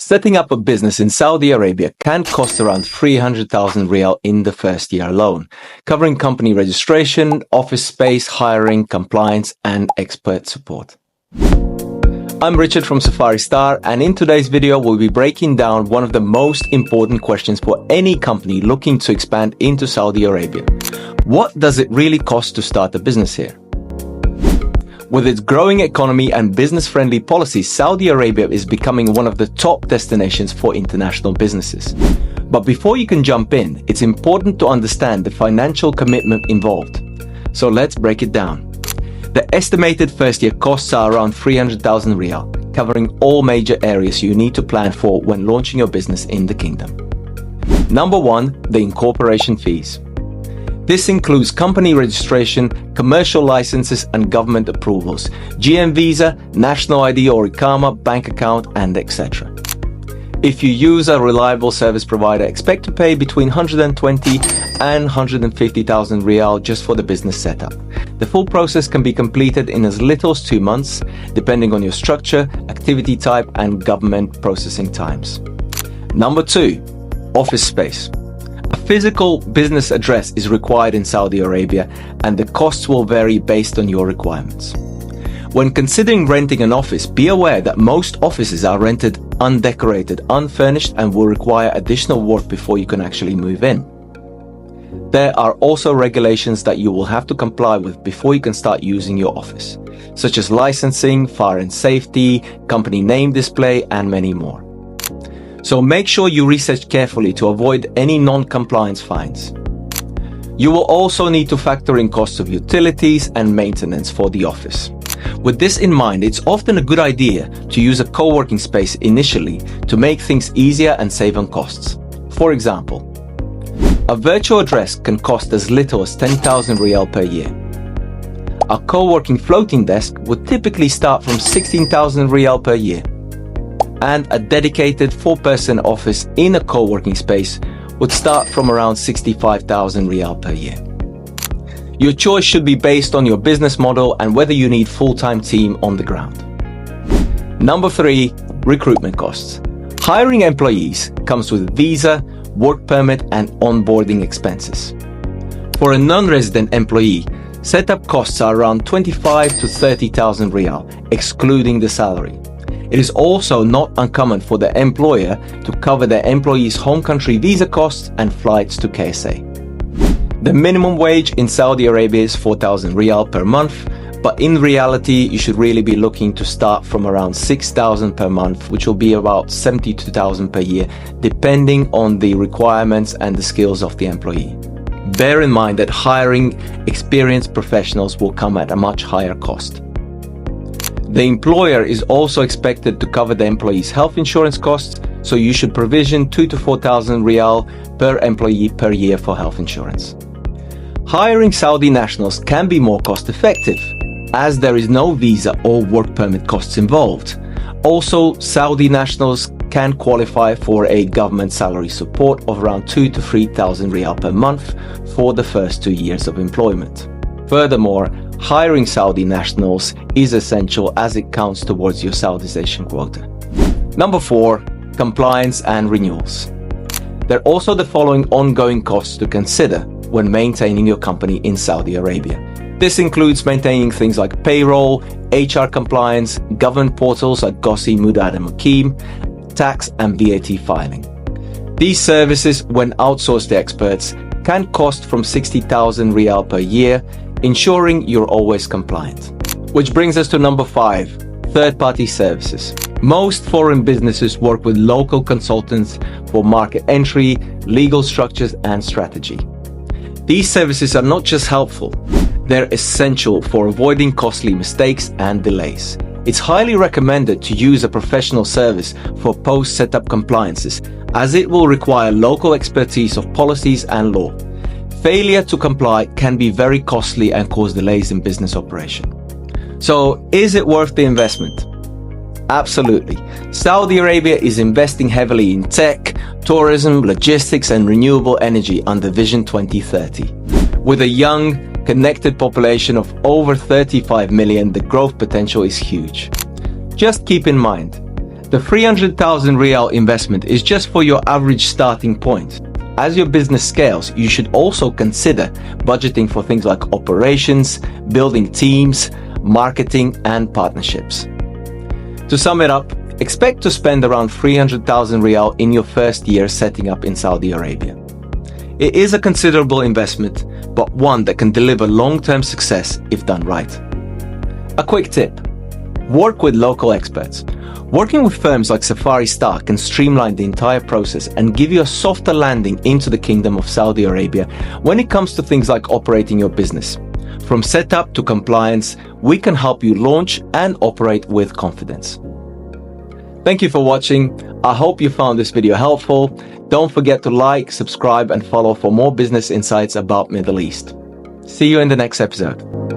Setting up a business in Saudi Arabia can cost around 300,000 riyal in the first year alone, covering company registration, office space, hiring, compliance, and expert support. I'm Richard from Safari Star, and in today's video, we'll be breaking down one of the most important questions for any company looking to expand into Saudi Arabia. What does it really cost to start a business here? With its growing economy and business-friendly policies, Saudi Arabia is becoming one of the top destinations for international businesses. But before you can jump in, it's important to understand the financial commitment involved. So let's break it down. The estimated first-year costs are around 300,000 riyal, covering all major areas you need to plan for when launching your business in the kingdom. Number 1, the incorporation fees. This includes company registration, commercial licenses and government approvals, GM visa, national ID or Iqama, bank account, and etc. If you use a reliable service provider, expect to pay between 120 and 150,000 riyal just for the business setup. The full process can be completed in as little as 2 months, depending on your structure, activity type, and government processing times. Number 2, office space. A physical business address is required in Saudi Arabia, and the costs will vary based on your requirements. When considering renting an office, be aware that most offices are rented undecorated, unfurnished, and will require additional work before you can actually move in. There are also regulations that you will have to comply with before you can start using your office, such as licensing, fire and safety, company name display, and many more. So make sure you research carefully to avoid any non-compliance fines. You will also need to factor in costs of utilities and maintenance for the office. With this in mind, it's often a good idea to use a co-working space initially to make things easier and save on costs. For example, a virtual address can cost as little as 10,000 riyal per year. A co-working floating desk would typically start from 16,000 riyal per year. And a dedicated 4-person office in a co-working space would start from around 65,000 riyal per year. Your choice should be based on your business model and whether you need full-time team on the ground. Number 3, recruitment costs. Hiring employees comes with visa, work permit, and onboarding expenses. For a non-resident employee, setup costs are around 25 to 30,000 riyal, excluding the salary. It is also not uncommon for the employer to cover their employees' home country visa costs and flights to KSA. The minimum wage in Saudi Arabia is 4,000 riyal per month, but in reality, you should really be looking to start from around 6,000 per month, which will be about 72,000 per year, depending on the requirements and the skills of the employee. Bear in mind that hiring experienced professionals will come at a much higher cost. The employer is also expected to cover the employee's health insurance costs, so you should provision 2,000 to 4,000 riyal per employee per year for health insurance. Hiring Saudi nationals can be more cost-effective, as there is no visa or work permit costs involved. Also, Saudi nationals can qualify for a government salary support of around 2,000 to 3,000 riyal per month for the first 2 years of employment. Furthermore, hiring Saudi nationals is essential as it counts towards your Saudization quota. Number 4, compliance and renewals. There are also the following ongoing costs to consider when maintaining your company in Saudi Arabia. This includes maintaining things like payroll, HR compliance, government portals like GOSI, Mudad and Mukim, tax and VAT filing. These services, when outsourced to experts, can cost from 60,000 riyal per year, ensuring you're always compliant. Which brings us to number 5, third-party services. Most foreign businesses work with local consultants for market entry, legal structures, and strategy. These services are not just helpful, they're essential for avoiding costly mistakes and delays. It's highly recommended to use a professional service for post-setup compliances, as it will require local expertise of policies and law. Failure to comply can be very costly and cause delays in business operation. So, is it worth the investment? Absolutely. Saudi Arabia is investing heavily in tech, tourism, logistics, and renewable energy under Vision 2030. With a young, connected population of over 35 million, the growth potential is huge. Just keep in mind, The 300,000 riyal investment is just for your average starting point. As your business scales, you should also consider budgeting for things like operations, building teams, marketing, and partnerships. To sum it up, expect to spend around 300,000 riyal in your first year setting up in Saudi Arabia. It is a considerable investment, but one that can deliver long-term success if done right. A quick tip: work with local experts. Working with firms like Safari Star can streamline the entire process and give you a softer landing into the Kingdom of Saudi Arabia when it comes to things like operating your business. From setup to compliance, we can help you launch and operate with confidence. Thank you for watching. I hope you found this video helpful. Don't forget to like, subscribe, and follow for more business insights about Middle East. See you in the next episode.